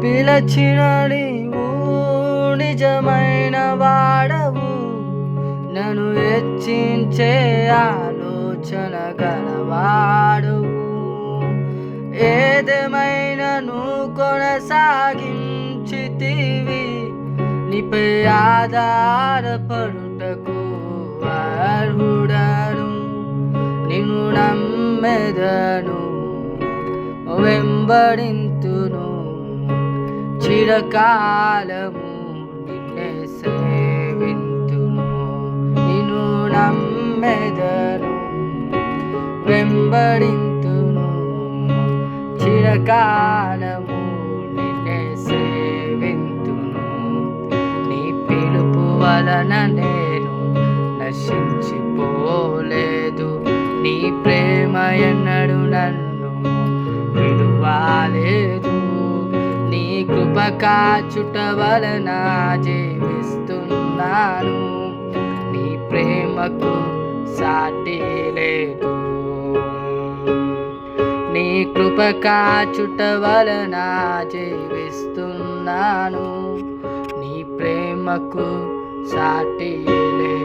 పిలచిన నీవు నిజమైన వాడవు, నన్ను హెచ్చించే ఆలోచన గలవాడవు. ఏదేమైనను కొనసాగించితివి, నీపై ఆధారపడుటకు అర్హుడను. నిన్ను నమ్మెదను, వెంబడింతును, చిరకాలము నిన్నే సేవింతును. నిన్ను నమ్మెదను, వెంబడింతును, చిరకాలము నిన్నే సేవింతును. నీ పిలుపు వలన నేను నశించిపోలేదు, నీ ప్రేమ ఎన్నడు నన్ను విడువలేదు. నీ కృప కాచుట వలన జీవిస్తున్నాను, నీ ప్రేమకు సాటి లేదు. నీ కృప కాచుట వలన జీవిస్తున్నాను, నీ ప్రేమకు సాటి లేదు.